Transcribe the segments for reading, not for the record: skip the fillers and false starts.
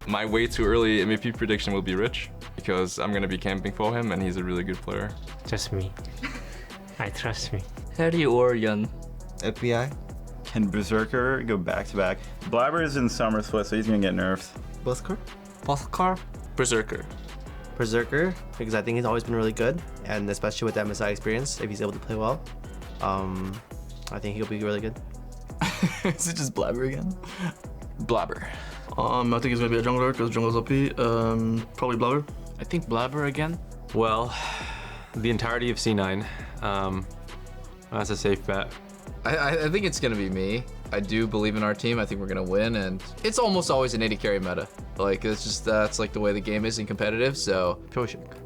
My way too early MVP prediction will be Rich, because I'm gonna be camping for him and he's a really good player. Just me. I trust me. Harry Ornn. FBI. Can Berserker go back-to-back? Blabber is in Summer Split, so he's gonna get nerfed. Busker. Bothkar. Berserker. Berserker, because I think he's always been really good, and especially with that MSI experience, if he's able to play well, I think he'll be really good. Is it just Blabber again? Blabber. I think he's gonna be a jungler because jungler's OP. Probably Blabber. I think Blabber again. Well, the entirety of C9. That's a safe bet. I think it's gonna be me. I do believe in our team. I think we're gonna win, and it's almost always an AD carry meta. Like it's just that's like the way the game is in competitive. So Pyoshik.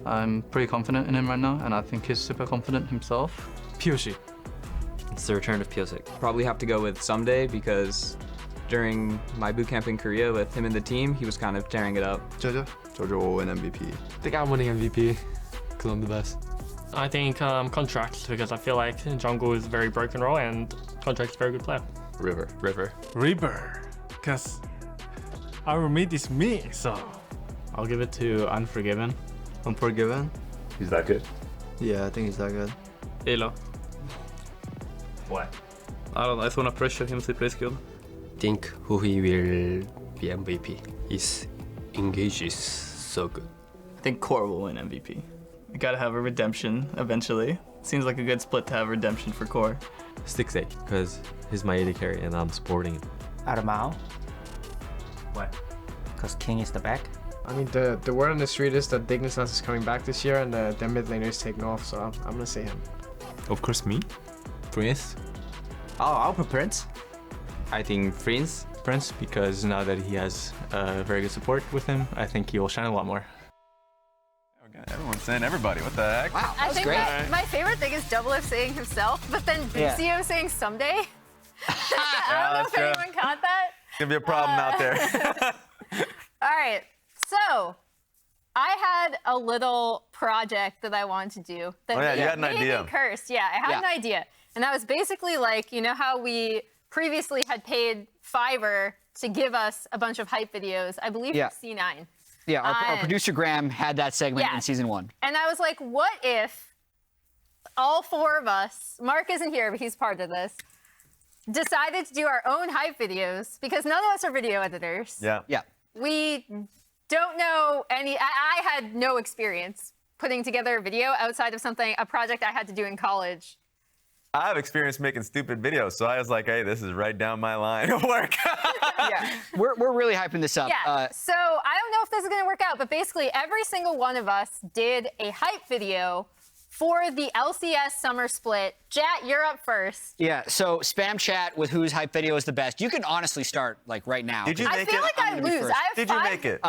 I'm pretty confident in him right now, and I think he's super confident himself. Pyoshi. It's the return of Piosik. Probably have to go with Someday because during my boot camp in Korea with him and the team, he was kind of tearing it up. Jojo. Jojo will win MVP. I think I'm winning MVP because I'm the best. I think Contract, because I feel like jungle is a very broken role and Contract's a very good player. River. River, because our mid is me, so. I'll give it to Unforgiven. Unforgiven. He's that good. Yeah, I think he's that good. Elo. What? I don't know, I just wanna pressure him to play skilled. Think who he will be MVP. His engage is so good. I think Core will win MVP. We gotta have a redemption eventually. Seems like a good split to have redemption for Core. Sticksake, because he's my AD carry and I'm supporting him. Aramao. What? Because King is the back. I mean, the word on the street is that Dignitas is coming back this year and their mid laner is taking off, so I'm gonna say him. Of course me. Prince. Oh, I'll put Prince. I think Prince, because now that he has very good support with him, I think he will shine a lot more. Okay, everyone's saying everybody. What the heck? Wow, I think great. my favorite thing is Double F saying himself, but then Bucio saying someday. I don't know if anyone caught that. It's gonna be a problem out there. All right, so I had a little project that I wanted to do. That Oh yeah, you had an made me idea. cursed. Yeah, I had an idea. And that was basically like, you know how we previously had paid Fiverr to give us a bunch of hype videos, I believe from C9. Yeah, our producer Graham had that segment in season 1. And I was like, what if all 4 of us, Mark isn't here, but he's part of this, decided to do our own hype videos, because none of us are video editors. Yeah. Yeah. We don't know any, I had no experience putting together a video outside of a project I had to do in college. I have experience making stupid videos, so I was like, hey, this is right down my line of work. Yeah, we're really hyping this up. Yeah, so I don't know if this is gonna work out, but basically every single one of us did a hype video for the LCS Summer Split. Jat, you're up first. Yeah, so spam chat with whose hype video is the best. You can honestly start like right now. Did you make it? I feel like I lose. Did you make it?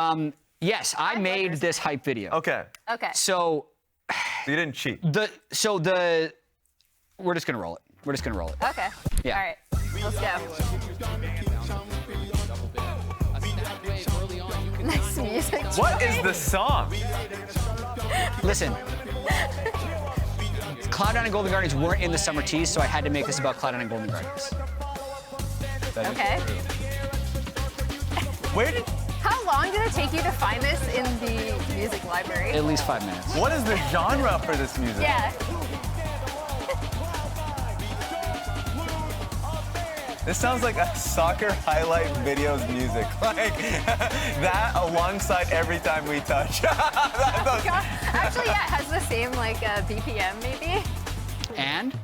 Yes, I made this hype video. Okay. Okay. So you didn't cheat. We're just gonna roll it. We're just gonna roll it. Okay. Yeah. All right. Let's go. Nice music. What is the song? Listen. Cloud9 and Golden Guardians weren't in the summer teas, so I had to make this about Cloud9 and Golden Guardians. Okay. How long did it take you to find this in the music library? At least 5 minutes. What is the genre for this music? Yeah. This sounds like a soccer highlight videos music. Like that alongside Every Time We Touch. Oh, God. Actually, yeah, it has the same like BPM maybe. And?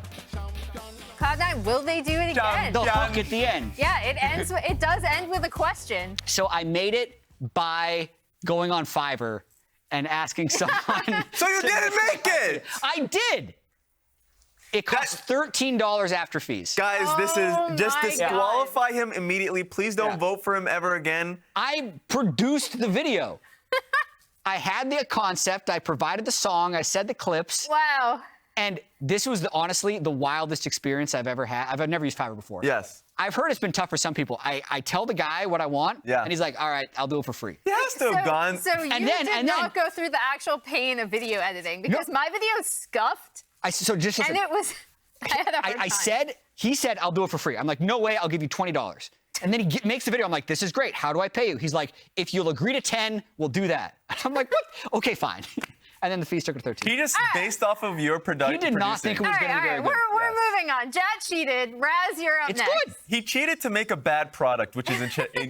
Cloud9, will they do it again? The hook at the end. Yeah, it does end with a question. So I made it by going on Fiverr and asking someone. So you didn't make it! I did! It costs $13 after fees. Guys, this is just disqualify him immediately. Please don't vote for him ever again. I produced the video. I had the concept. I provided the song. I said the clips. Wow. And this was honestly the wildest experience I've ever had. I've never used Fiverr before. Yes. I've heard it's been tough for some people. I tell the guy what I want, and he's like, all right, I'll do it for free. He has to have gone. So you did not go through the actual pain of video editing, because my video is scuffed. It was. I had a hard time. He said, I'll do it for free. I'm like, no way, I'll give you $20. And then he makes the video. I'm like, this is great. How do I pay you? He's like, if you'll agree to 10, we'll do that. I'm like, what? Okay, fine. And then the fees took it to 13. He just, based off of your production. He did not think it was going to be very good. We're moving on. Jad cheated. Raz, you're up It's next. good. He cheated to make a bad product, which is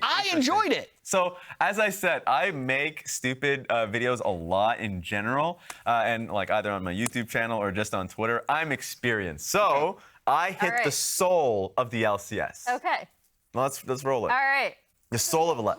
I enjoyed it. So, as I said, I make stupid videos a lot in general, and like either on my YouTube channel or just on Twitter. I'm experienced. So, I hit the soul of the LCS. Okay. Let's roll it. All right. The soul of a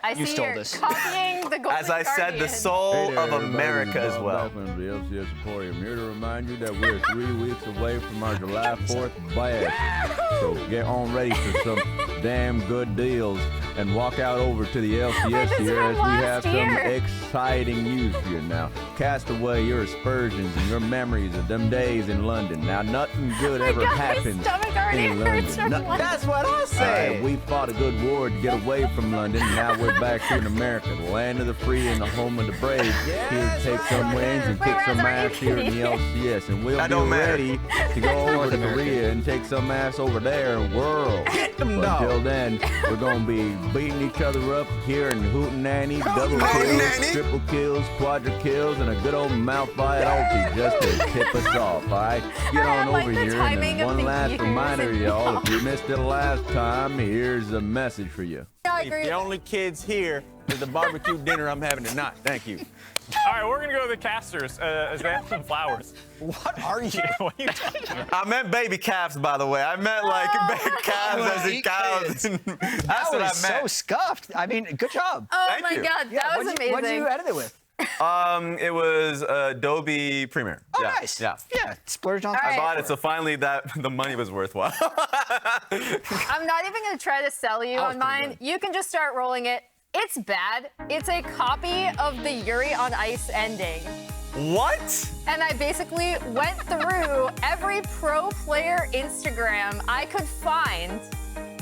I see you're copying the Golden As I said, the Guardian. soul of America as well. From the LCS Emporium, here to remind you that we're 3 weeks away from our July 4th bash. So get on ready for some damn good deals and walk out over to the LCS here as we have some exciting news for you now. Cast away your aspersions and your memories of them days in London. Now, nothing good ever happens in London. That's what I say. We fought a good war to get away from London. Now we're back here in America, the land of the free and the home of the brave. Here to take some wins and kick some ass here in the LCS. And we'll be ready to go over to Korea and take some ass over there in the world. Until then, we're going to be beating each other up here in Hootenanny, double kills, triple kills, quadra kills, and a good old Malphite ulti just to tip us off, all right? Get on over here, and then one last reminder, y'all, if you missed it last time, here's a message for you. The only kids here is the barbecue dinner I'm having tonight. Thank you. All right, we're gonna go to the casters as they have some flowers. What are you? What are you talking about? I meant baby calves, by the way. I meant like calves as in cows. That's That what I was meant. so scuffed. I mean, good job. Oh Thank my you. God, that was amazing. What did you edit it with? It was Adobe Premiere. Oh, yeah. nice. Yeah. Yeah, splurged on. I bought it, so finally the money was worthwhile. I'm not even going to try to sell you on mine. You can just start rolling it. It's bad. It's a copy of the Yuri on Ice ending. What? And I basically went through every pro player Instagram I could find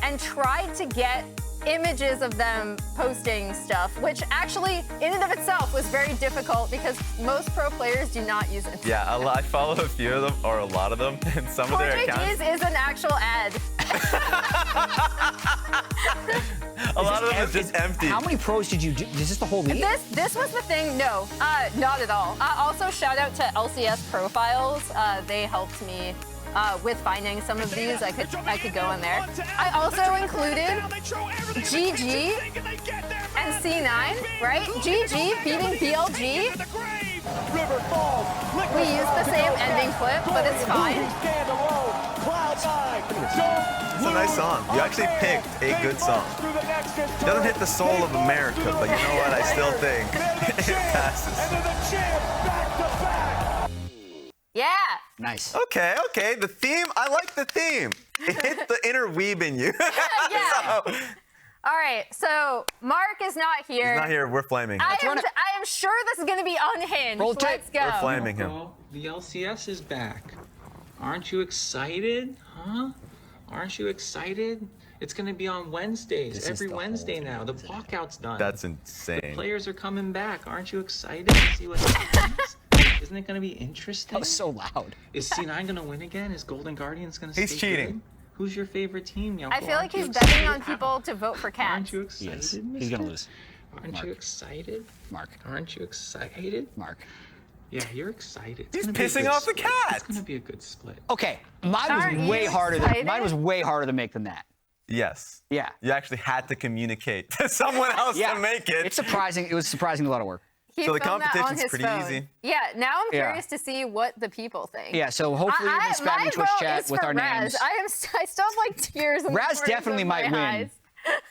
and tried to get images of them posting stuff, which actually in and of itself was very difficult because most pro players do not use Instagram. Yeah, I follow a few of them, or a lot of them, and some of their accounts. is an actual ad. A lot of them is just empty. How many pros did you do? Is this the whole league? This was the thing. No, not at all. Also, shout out to LCS Profiles. They helped me with finding some of these. I could go in there. I also included GG and C9, right? GG beating BLG. We used the same ending clip, but it's fine. It's a nice song. You actually picked a good song. It doesn't hit the soul of America, but you know what? I still think it passes. Yeah. Nice. Okay. The theme, I like the theme. It hit the inner weeb in you. Yeah. So, all right, so Mark is not here. he's not here. We're flaming him. I am sure this is going to be unhinged. Let's go. We're flaming him. The LCS is back. Aren't you excited? Huh? Aren't you excited? It's going to be on Wednesdays, every Wednesday now. The walkout's done. That's insane. The players are coming back. Aren't you excited to see what happens? Isn't it going to be interesting? That was so loud. Is C9 going to win again? Is Golden Guardians going to He's cheating. Good? Who's your favorite team, Yoko? I feel like Aren't you he's betting excited? on people to vote for Cats. Aren't you excited, He's mister? gonna lose. Aren't you excited? Mark. Aren't you excited? Mark. Yeah, you're excited. He's pissing off the cat. It's gonna be a good split. Okay, mine Aren't was you way harder. excited? Mine was way harder to make than that. Yes. Yeah. You actually had to communicate to someone else Yeah. to make it. It's surprising. It was surprisingly a lot of work. He So the filmed that on competition's his pretty phone. easy. Yeah, now I'm Yeah. curious to see what the people think. Yeah, so hopefully you've been spamming my Twitch vote chat is with for our Raz. names. I still have like tears in the Raz corners definitely of might my win. eyes.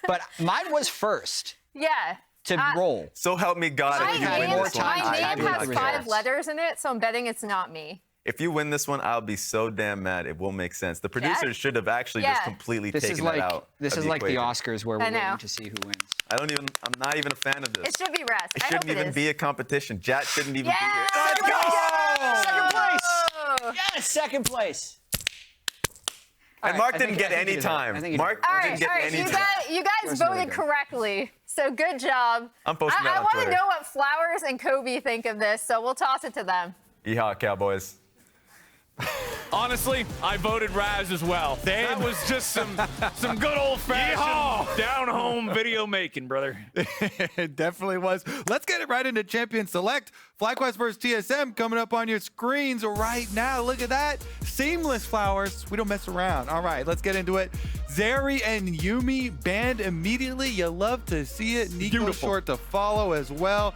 But mine was first Yeah. to roll. So help me God, My if you win name, this one, my I name do has not 5 care. letters in it, so I'm betting it's not me. If you win this one, I'll be so damn mad. It won't make sense. The producers should have actually just completely This is taken like that out. this of is the like the equation. Oscars where I we're know. waiting to see who wins. I'm not even a fan of this. It should be Raz. It I hope shouldn't it even is. be a competition. Jat shouldn't even Yeah! be here. Let's go! Second place. Yes, second place. And right, Mark I didn't think- get I think any he deserved it. I time. think he Mark All didn't right, get all right. any You time. guys voted correctly, so good job. I'm posting that I on want to Twitter. know what Flowers and Kobe think of this, so we'll toss it to them. Yeehaw, Cowboys. Honestly, I voted Raz as well. That was just some good old-fashioned down-home video making, brother. It definitely was. Let's get it right into Champion Select. FlyQuest versus TSM coming up on your screens right now. Look at that. Seamless Flowers. We don't mess around. All right, let's get into it. Zeri and Yuumi banned immediately. You love to see it. Nico short to follow as well.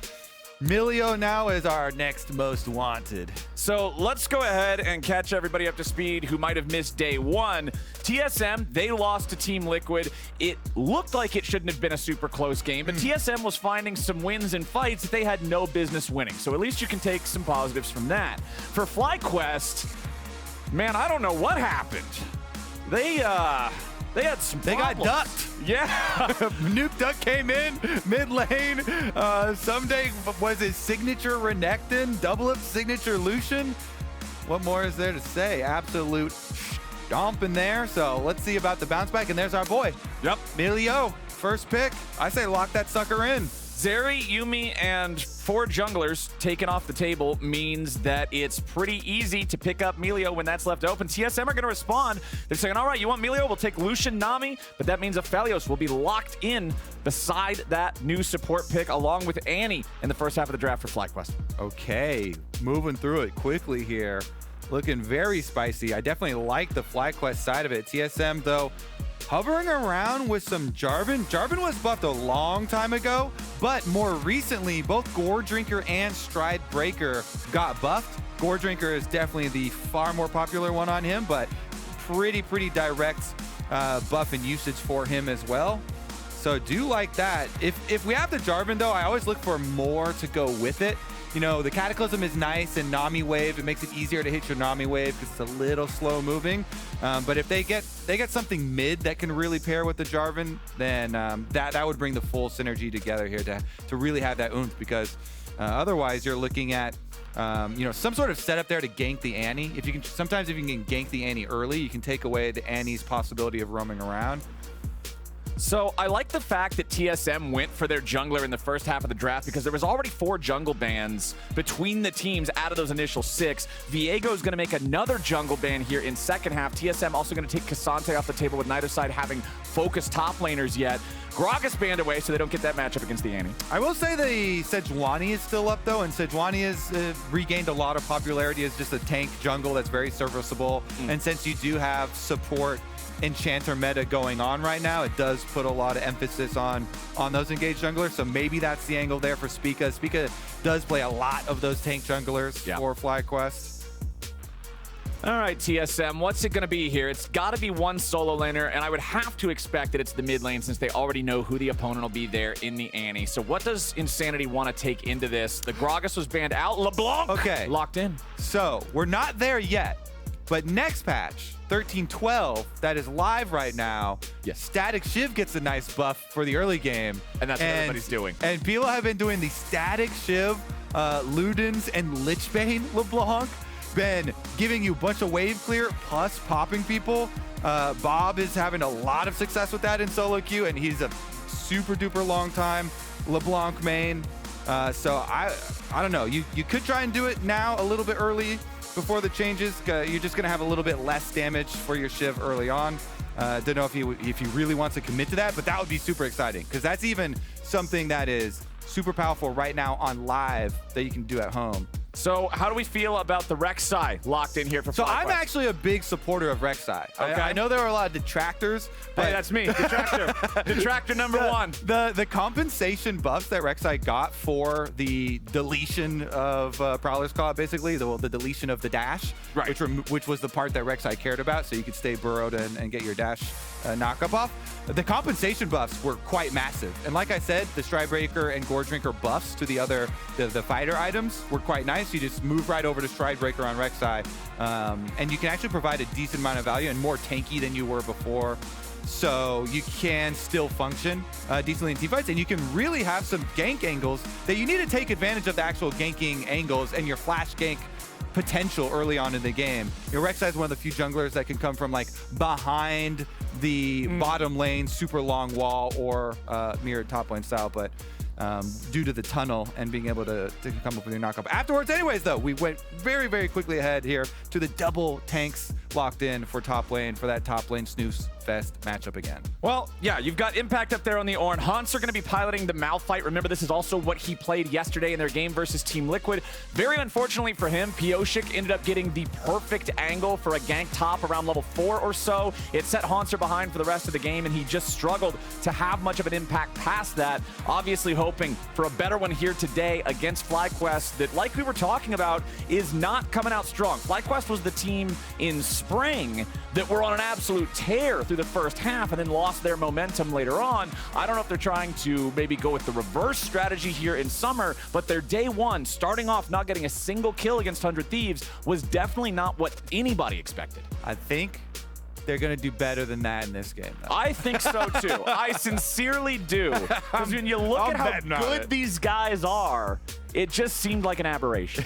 Milio now is our next most wanted. So let's go ahead and catch everybody up to speed who might have missed day one. TSM, they lost to Team Liquid. It looked like it shouldn't have been a super close game, but TSM was finding some wins in fights that they had no business winning. So at least you can take some positives from that. For FlyQuest, man, I don't know what happened. They had some problems. They got ducked. Yeah. Nuke Duck came in mid lane. Someday was his signature Renekton, double up signature Lucian. What more is there to say? Absolute stomp in there. So let's see about the bounce back. And there's our boy. Yep. Milio, first pick. I say lock that sucker in. Zeri, Yuumi, and 4 junglers taken off the table means that it's pretty easy to pick up Milio when that's left open. TSM are going to respond. They're saying, all right, you want Milio? We'll take Lucian, Nami, but that means Aphelios will be locked in beside that new support pick along with Annie in the first half of the draft for FlyQuest. Okay, moving through it quickly here. Looking very spicy. I definitely like the FlyQuest side of it. TSM, though, hovering around with some Jarvan. Jarvan was buffed a long time ago, but more recently, both Gore Drinker and Stride Breaker got buffed. Gore Drinker is definitely the far more popular one on him, but pretty direct buff and usage for him as well. So do like that. If we have the Jarvan, though, I always look for more to go with it. You know, the Cataclysm is nice, and Nami Wave, it makes it easier to hit your Nami Wave because it's a little slow moving. But if they get something mid that can really pair with the Jarvan, then that would bring the full synergy together here to really have that oomph, because otherwise you're looking at you know, some sort of setup there to gank the Annie. Sometimes if you can gank the Annie early, you can take away the Annie's possibility of roaming around. So I like the fact that TSM went for their jungler in the first half of the draft, because there was already 4 jungle bans between the teams out of those initial 6. Viego's going to make another jungle ban here in second half. TSM also going to take Cassante off the table with neither side having focused top laners yet. Gragas banned away, so they don't get that matchup against the Annie. I will say the Sejuani is still up, though, and Sejuani has regained a lot of popularity as just a tank jungle that's very serviceable. And since you do have support Enchanter meta going on right now, it does put a lot of emphasis on those engaged junglers, so maybe that's the angle there for Spica. Spica does play a lot of those tank junglers for FlyQuest. All right, TSM, what's it going to be here? It's got to be one solo laner, and I would have to expect that it's the mid lane since they already know who the opponent will be there in the Annie. So what does Insanity want to take into this? The Gragas was banned out. LeBlanc locked in. So we're not there yet, but next patch, 13-12, that is live right now. Static Shiv gets a nice buff for the early game. And that's what everybody's doing. And people have been doing the Static Shiv, Ludens, and Lichbane LeBlanc. Been giving you a bunch of wave clear plus popping people. Bob is having a lot of success with that in solo queue, and he's a super duper long time LeBlanc main. So I don't know. You could try and do it now a little bit early before the changes. You're just gonna have a little bit less damage for your Shiv early on. Don't know if he really wants to commit to that, but that would be super exciting, because that's even something that is super powerful right now on live that you can do at home. So how do we feel about the Rek'Sai locked in here for FlyQuest? So I'm actually a big supporter of Rek'Sai. Okay. I know there are a lot of detractors, but hey, that's me, detractor. Detractor number one. The compensation buffs that Rek'Sai got for the deletion of Prowler's Claw, basically, the deletion of the dash, which was the part that Rek'Sai cared about, so you could stay burrowed and get your dash knockup off. The compensation buffs were quite massive. And like I said, the Stride Breaker and Gore Drinker buffs to the fighter items were quite nice. You just move right over to Stride Breaker on Rek'Sai, and you can actually provide a decent amount of value and more tanky than you were before. So you can still function decently in teamfights, and you can really have some gank angles that you need to take advantage of the actual ganking angles and your flash gank potential early on in the game. Rek'Sai is one of the few junglers that can come from like behind the bottom lane, super long wall, or mirrored top lane style. But due to the tunnel and being able to come up with your knockup. Afterwards, anyways, though, we went very, very quickly ahead here to the double tanks locked in for top lane for that top lane snooze fest matchup again. Well, yeah, you've got Impact up there on the Ornn. Hauntzer going to be piloting the Malphite. Remember, this is also what he played yesterday in their game versus Team Liquid. Very unfortunately for him, Pioshik ended up getting the perfect angle for a gank top around level 4 or so. It set Hauntzer behind for the rest of the game, and he just struggled to have much of an impact past that. Obviously hoping for a better one here today against FlyQuest that, like we were talking about, is not coming out strong. FlyQuest was the team in spring that were on an absolute tear through the first half and then lost their momentum later on. I don't know if they're trying to maybe go with the reverse strategy here in summer, but their day one, starting off not getting a single kill against 100 Thieves, was definitely not what anybody expected. I think they're going to do better than that in this game, though. I think so, too. I sincerely do. Because when you look at how good these guys are, it just seemed like an aberration.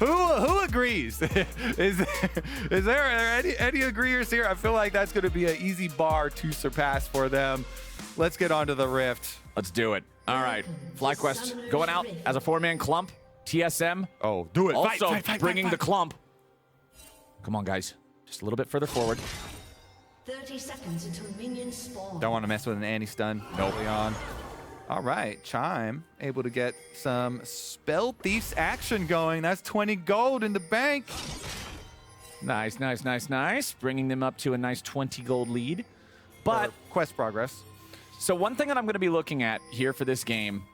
Who agrees? Is there any agreeers here? I feel like that's going to be an easy bar to surpass for them. Let's get on to the Rift. Let's do it. All right. FlyQuest going out as a 4-man clump. TSM. Oh, do it. Also Fight, bringing the clump. Come on, guys. Just a little bit further forward. 30 seconds until minions spawn. Don't want to mess with an anti-stun early on. All right, Chime able to get some Spell Thieves action going. That's 20 gold in the bank. Nice, nice, nice, nice. Bringing them up to a nice 20 gold lead. But quest progress. So one thing that I'm going to be looking at here for this game,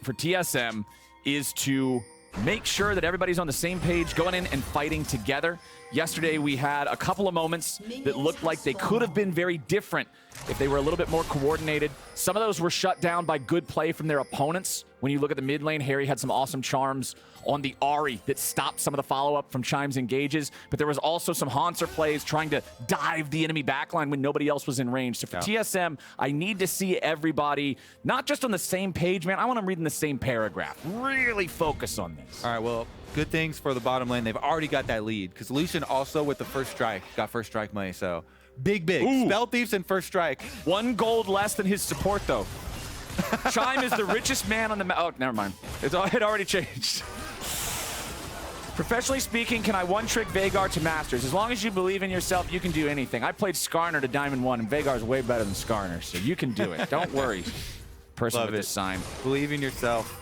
for TSM, is to make sure that everybody's on the same page going in and fighting together. Yesterday, we had a couple of moments that looked like they could have been very different if they were a little bit more coordinated. Some of those were shut down by good play from their opponents. When you look at the mid lane, Harry had some awesome charms on the Ahri that stopped some of the follow-up from Chime's engages, but there was also some Hauntzer plays trying to dive the enemy backline when nobody else was in range. So for TSM, I need to see everybody not just on the same page, man. I want them reading the same paragraph. Really focus on this. All right, well, good things for the bottom lane. They've already got that lead because Lucian also with the first strike got first strike money. So big. Ooh. Spell Thieves and first strike. 1 gold less than his support, though. Chime is the richest man on the oh, never mind. It already changed. Professionally speaking, can I one-trick Veigar to Masters? As long as you believe in yourself, you can do anything. I played Skarner to Diamond 1, and Veigar's way better than Skarner, so you can do it. Don't worry, person Love with it. this sign. Believe in yourself.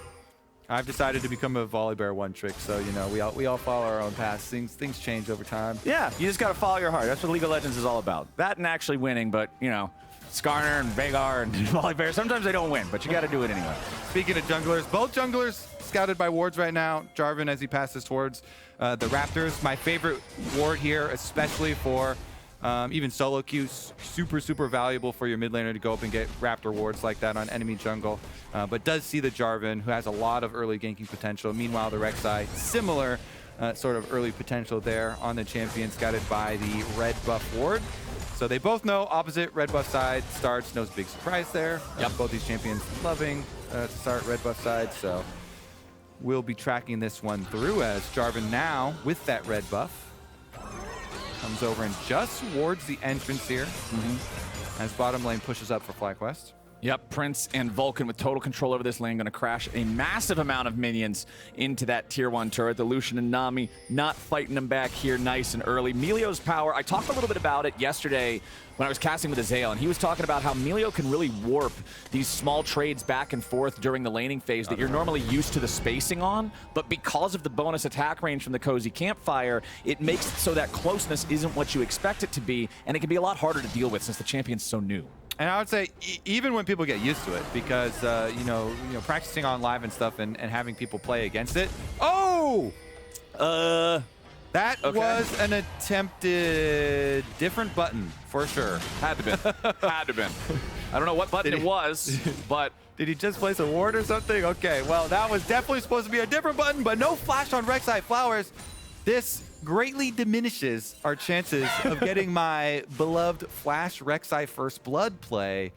I've decided to become a Volibear one-trick, so, you know, we all follow our own paths. Things change over time. Yeah, you just got to follow your heart. That's what League of Legends is all about. That and actually winning, but, you know, Skarner and Veigar and Volibear, sometimes they don't win, but you got to do it anyway. Speaking of junglers, both junglers scouted by wards right now. Jarvan as he passes towards the Raptors. My favorite ward here, especially for even solo queues, super valuable for your mid laner to go up and get Raptor wards like that on enemy jungle. But does see the Jarvan, who has a lot of early ganking potential. Meanwhile, the Rek'Sai, similar sort of early potential there on the champion, scouted by the red buff ward. So they both know opposite red buff side starts. No big surprise there. Yep. Both these champions loving to start red buff side. So we'll be tracking this one through as Jarvan now with that red buff comes over and just wards the entrance here as bottom lane pushes up for FlyQuest. Yep, Prince and Vulcan with total control over this lane, going to crash a massive amount of minions into that tier 1 turret. The Lucian and Nami not fighting them back here nice and early. Milio's power, I talked a little bit about it yesterday when I was casting with Azael, and he was talking about how Milio can really warp these small trades back and forth during the laning phase that you're normally used to the spacing on, but because of the bonus attack range from the Cozy Campfire, it makes it so that closeness isn't what you expect it to be, and it can be a lot harder to deal with since the champion's so new. And I would say even when people get used to it, because you know, practicing on live and stuff and having people play against it. Oh, that was an attempted different button for sure. Had to been. Had to been. I don't know what button it was, but did he just place a ward or something? Okay, well that was definitely supposed to be a different button, but no flash on Rek'Sai Flowers. This greatly diminishes our chances of getting my beloved Flash Rek'Sai First Blood play.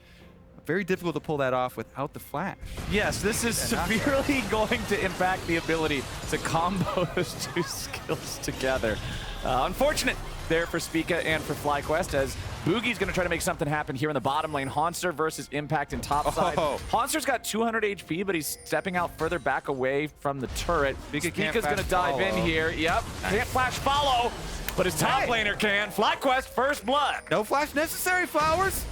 very difficult to pull that off without the flash. Yes, this is severely going to impact the ability to combo those two skills together. Unfortunate there for Spica and for FlyQuest, as Bugi's going to try to make something happen here in the bottom lane. Hauntzer versus Impact in top side. Hauntzer's got 200 HP, but he's stepping out further back away from the turret. Spica's going to dive in here. Yep, can't flash follow, but his top laner can. FlyQuest, first blood. No flash necessary, Flowers.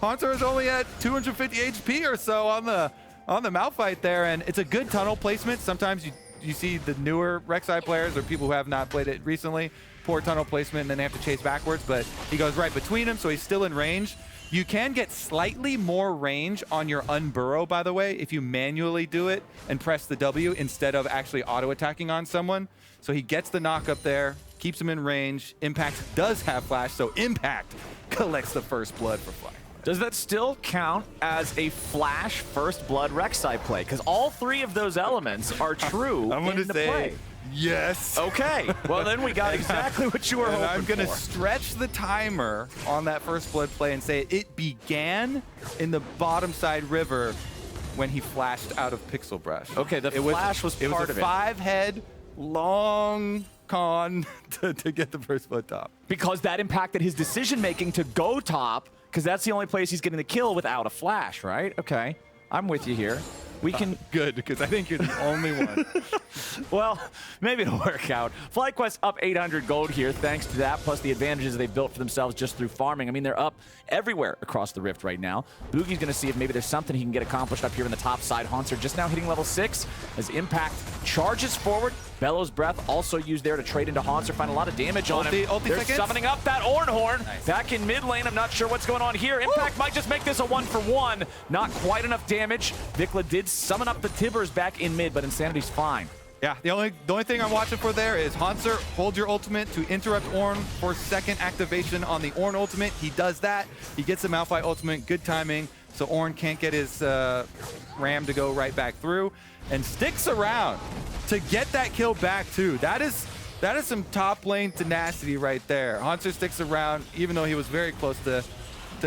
Hauntzer is only at 250 HP or so on the Malphite there, and it's a good tunnel placement. Sometimes you see the newer Rek'Sai players or people who have not played it recently, poor tunnel placement, and then they have to chase backwards, but he goes right between them, so he's still in range. You can get slightly more range on your unburrow, by the way, if you manually do it and press the W instead of actually auto-attacking on someone. So he gets the knock up there, keeps him in range. Impact does have flash, so Impact collects the first blood for Fly. Does that still count as a flash first blood Rek'Sai play? Because all three of those elements are true I'm going to say play. Yes. Okay. Well, then we got exactly what you were hoping for. I'm going to stretch the timer on that first blood play and say it began in the bottom side river when he flashed out of Pixel Brush. Okay, the flash was part of it. It was a 5-head long con to get the first blood top. Because that impacted his decision-making to go top, because that's the only place he's getting the kill without a flash, right? Okay, I'm with you here. We can good, because I think you're the only one. Well, maybe it'll work out. FlyQuest up 800 gold here, thanks to that, plus the advantages they've built for themselves just through farming. I mean, they're up everywhere across the Rift right now. Bugi's going to see if maybe there's something he can get accomplished up here in the top side. Hauntzer just now hitting level 6 as Impact charges forward. Bellows Breath also used there to trade into Hauntzer, find a lot of damage on him. They're summoning up that Ornn. Back in mid lane, I'm not sure what's going on here. Impact might just make this a 1-for-1. Not quite enough damage. VicLa did summon up the Tibbers back in mid, but Insanity's fine. Yeah, the only thing I'm watching for there is Hauntzer, hold your ultimate to interrupt Ornn for second activation on the Ornn ultimate. He does that. He gets the Malphite ultimate, good timing, so Ornn can't get his ram to go right back through, and sticks around to get that kill back too. That is some top lane tenacity right there. Hauntzer sticks around, even though he was very close to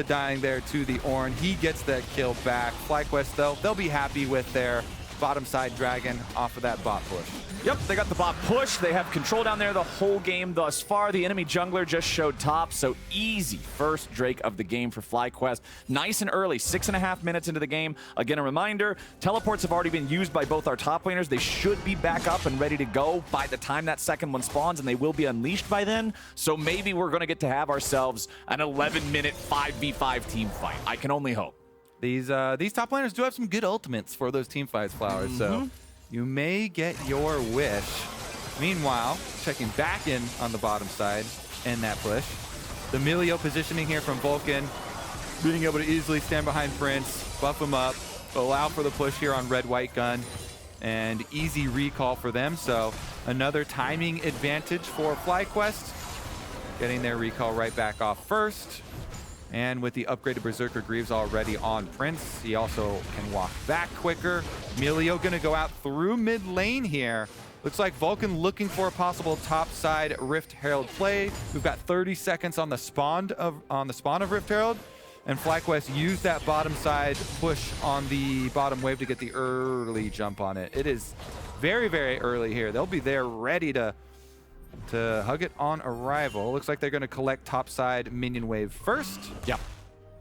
dying there to the Ornn. He gets that kill back. FlyQuest, though, they'll be happy with their bottom side dragon off of that bot push. Yep, they got the bot push. They have control down there the whole game thus far. The enemy jungler just showed top, so easy first Drake of the game for FlyQuest. Nice and early, 6.5 minutes into the game. Again, a reminder, teleports have already been used by both our top laners. They should be back up and ready to go by the time that second one spawns, and they will be unleashed by then. So maybe we're going to get to have ourselves an 11-minute 5v5 team fight. I can only hope. These top laners do have some good ultimates for those team fights, Flowers, so you may get your wish. Meanwhile, checking back in on the bottom side in that push. The Milio positioning here from Vulcan, being able to easily stand behind Prince, buff him up, allow for the push here on red-white gun, and easy recall for them, so another timing advantage for FlyQuest, getting their recall right back off first. And with the upgraded Berserker Greaves already on Prince, he also can walk back quicker. Milio gonna go out through mid lane here. Looks like Vulcan looking for a possible top side Rift Herald play. We've got 30 seconds on the spawn of Rift Herald, and FlyQuest used that bottom side push on the bottom wave to get the early jump on it. It is very, very early here. They'll be there ready to hug it on arrival. Looks like they're going to collect topside minion wave first. Yep.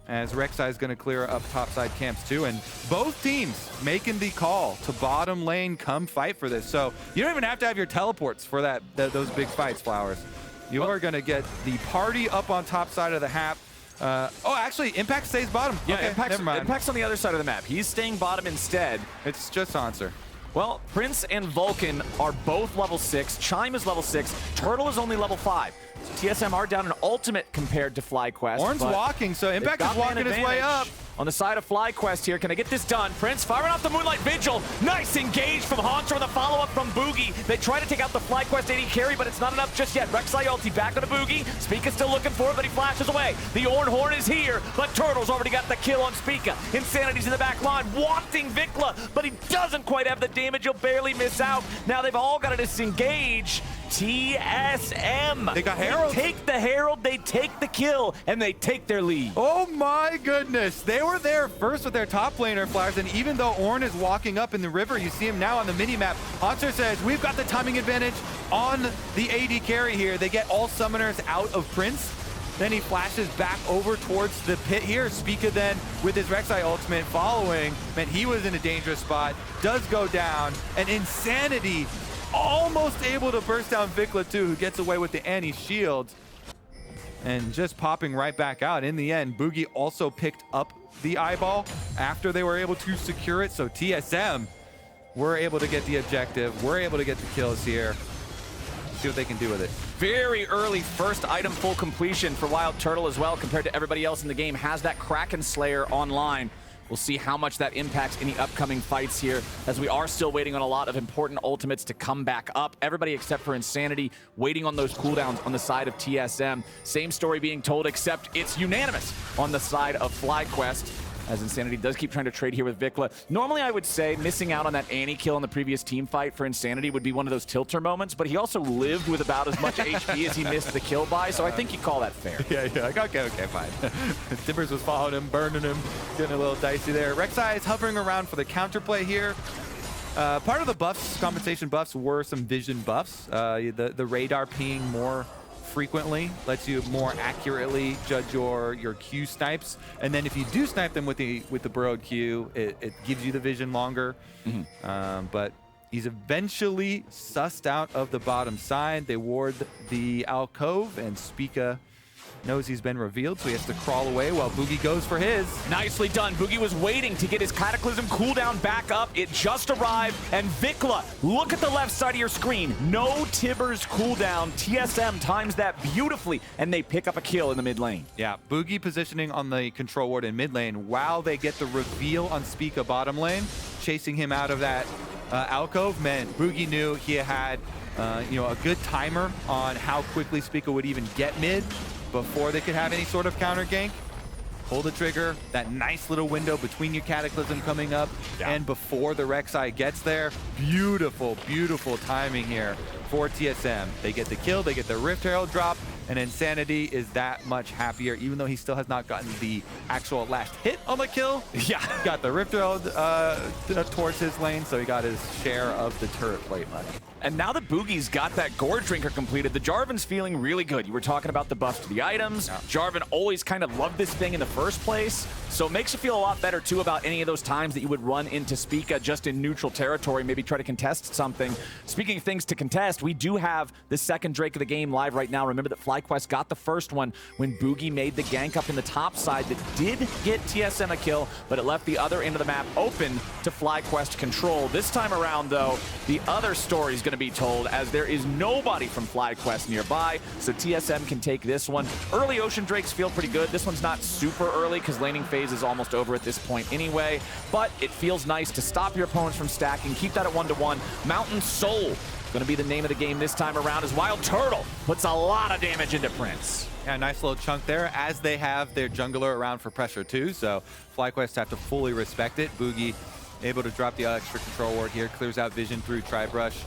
As Rek'Sai is going to clear up topside camps too. And both teams making the call to bottom lane come fight for this. So you don't even have to have your teleports for those big fights, Flowers. You are going to get the party up on top side of the map. Oh, actually, Impact stays bottom. Yeah, okay, never mind. Impact's on the other side of the map. He's staying bottom instead. It's just Hauntzer. Well, Prince and Vulcan are both level 6. Chime is level 6. Turtle is only level 5. So TSM are down an ultimate compared to FlyQuest. Ornn's walking, so Impact is walking his way up. On the side of FlyQuest here, can I get this done? Prince firing off the Moonlight Vigil. Nice engage from Hauntzer with a follow-up from Bugi. They try to take out the FlyQuest AD carry, but it's not enough just yet. Rek'Sai ulti back on the Bugi. Spica's still looking for it, but he flashes away. The Ornn is here, but Turtle's already got the kill on Spica. Insanity's in the back line, wanting VicLa, but he doesn't quite have the damage. He'll barely miss out. Now they've all got to disengage. TSM. They got Herald. They take the Herald, they take the kill, and they take their lead. Oh my goodness. They were there first with their top laner, Flowers, and even though Ornn is walking up in the river, you see him now on the mini-map. Hauntzer says, we've got the timing advantage on the AD carry here. They get all summoners out of Prince. Then he flashes back over towards the pit here. Spica then with his Rek'Sai ultimate following, meant he was in a dangerous spot, does go down, and Insanity almost able to burst down VicLa too, who gets away with the anti-shield. And just popping right back out. In the end, Bugi also picked up the eyeball after they were able to secure it. So TSM were able to get the objective. We're able to get the kills here. See what they can do with it. Very early first item full completion for WildTurtle as well compared to everybody else in the game. Has that Kraken Slayer online. We'll see how much that impacts any upcoming fights here, as we are still waiting on a lot of important ultimates to come back up. Everybody except for Insanity waiting on those cooldowns on the side of TSM. Same story being told, except it's unanimous on the side of FlyQuest, as Insanity does keep trying to trade here with VicLa. Normally, I would say missing out on that Annie kill in the previous team fight for Insanity would be one of those tilter moments, but he also lived with about as much HP as he missed the kill by, so I think you call that fair. Yeah, like, okay, fine. Timbers was following him, burning him, getting a little dicey there. Rek'Sai is hovering around for the counterplay here. Part of the buffs, compensation buffs, were some vision buffs. The radar ping more frequently lets you more accurately judge your Q snipes, and then if you do snipe them with the burrowed Q, it gives you the vision longer. But he's eventually sussed out of the bottom side. They ward the alcove, and Spica knows he's been revealed, so he has to crawl away while Bugi goes for his. Nicely done. Bugi was waiting to get his Cataclysm cooldown back up. It just arrived, and VicLa, look at the left side of your screen. No Tibbers cooldown. TSM times that beautifully, and they pick up a kill in the mid lane. Yeah, Bugi positioning on the control ward in mid lane while they get the reveal on Spica bottom lane, chasing him out of that alcove. Man, Bugi knew he had a good timer on how quickly Spica would even get mid before they could have any sort of counter gank. Pull the trigger, that nice little window between your Cataclysm coming up and before the Rek'Sai gets there. Beautiful, beautiful timing here for TSM. They get the kill, they get the Rift Herald drop, and Insanity is that much happier, even though he still has not gotten the actual last hit on the kill. Yeah. Got the Rift Herald towards his lane, so he got his share of the turret plate money. And now that Bugi's got that Gore Drinker completed, the Jarvan's feeling really good. You were talking about the buffs to the items. Yeah. Jarvan always kind of loved this thing in the first place, so it makes you feel a lot better too about any of those times that you would run into Spica just in neutral territory, maybe try to contest something. Speaking of things to contest, we do have the second Drake of the game live right now. Remember that FlyQuest got the first one when Bugi made the gank up in the top side that did get TSM a kill, but it left the other end of the map open to FlyQuest control. This time around, though, the other story is going to be told, as there is nobody from FlyQuest nearby, so TSM can take this one. Early Ocean Drakes feel pretty good. This one's not super early because laning phase is almost over at this point anyway, but it feels nice to stop your opponents from stacking, keep that at 1-to-1. Mountain Soul going to be the name of the game this time around, as WildTurtle puts a lot of damage into Prince. Yeah, nice little chunk there, as they have their jungler around for pressure too, so FlyQuest have to fully respect it. Bugi able to drop the extra control ward here, clears out vision through Tri-Brush,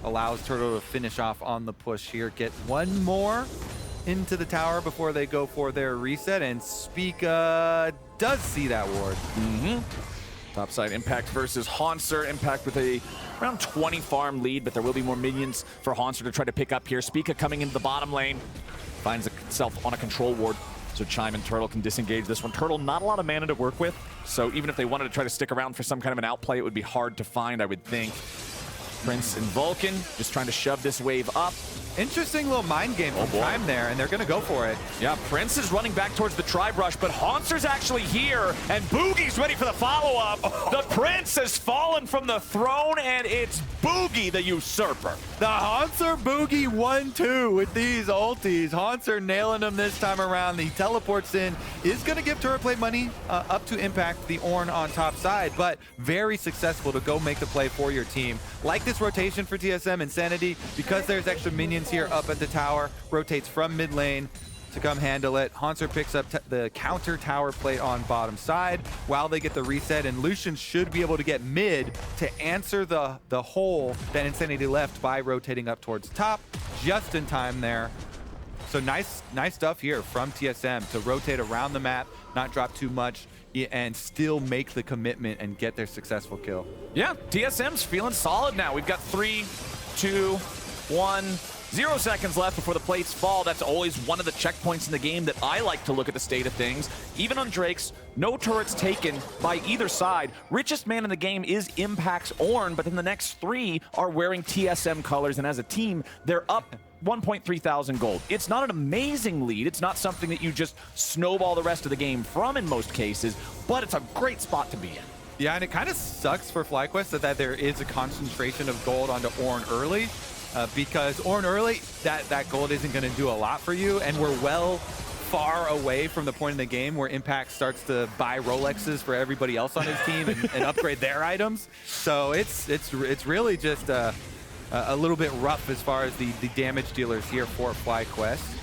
allows Turtle to finish off on the push here, get one more into the tower before they go for their reset, and Spica does see that ward. Topside Impact versus Hauntzer. Impact with a around 20 farm lead, but there will be more minions for Hauntzer to try to pick up here. Spica coming into the bottom lane, finds itself on a control ward, so Chime and Turtle can disengage this one. Turtle, not a lot of mana to work with, so even if they wanted to try to stick around for some kind of an outplay, it would be hard to find, I would think. Prince and Vulcan just trying to shove this wave up. Interesting little mind game from Chime there, and they're going to go for it. Yeah, Prince is running back towards the Tri-Brush, but Hauntzer's actually here, and Bugi's ready for the follow-up. The Prince has fallen from the throne, and it's Bugi the Usurper. The Hauntzer Bugi 1-2 with these ultis. Hauntzer nailing them this time around. He teleports in, is going to give turret plate money up to impact the Ornn on top side, but very successful to go make the play for your team. Like this rotation for TSM, Insanity, because there's extra minions here up at the tower, rotates from mid lane to come handle it. Hauntzer picks up the counter tower plate on bottom side while they get the reset, and Lucian should be able to get mid to answer the hole that Insanity left by rotating up towards top just in time there. So nice stuff here from TSM to rotate around the map, not drop too much, and still make the commitment and get their successful kill. Yeah, TSM's feeling solid now. We've got 3, 2, 1, 0 seconds left before the plates fall. That's always one of the checkpoints in the game that I like to look at the state of things. Even on Drakes, no turrets taken by either side. Richest man in the game is Impact's Ornn, but then the next 3 are wearing TSM colors, and as a team, they're up 1.3 thousand gold. It's not an amazing lead. It's not something that you just snowball the rest of the game from in most cases, but it's a great spot to be in. Yeah, and it kind of sucks for FlyQuest that there is a concentration of gold onto Ornn early, because Ornn early, that gold isn't going to do a lot for you, and we're far away from the point in the game where Impact starts to buy Rolexes for everybody else on his team and upgrade their items. So it's really just a little bit rough as far as the damage dealers here for FlyQuest,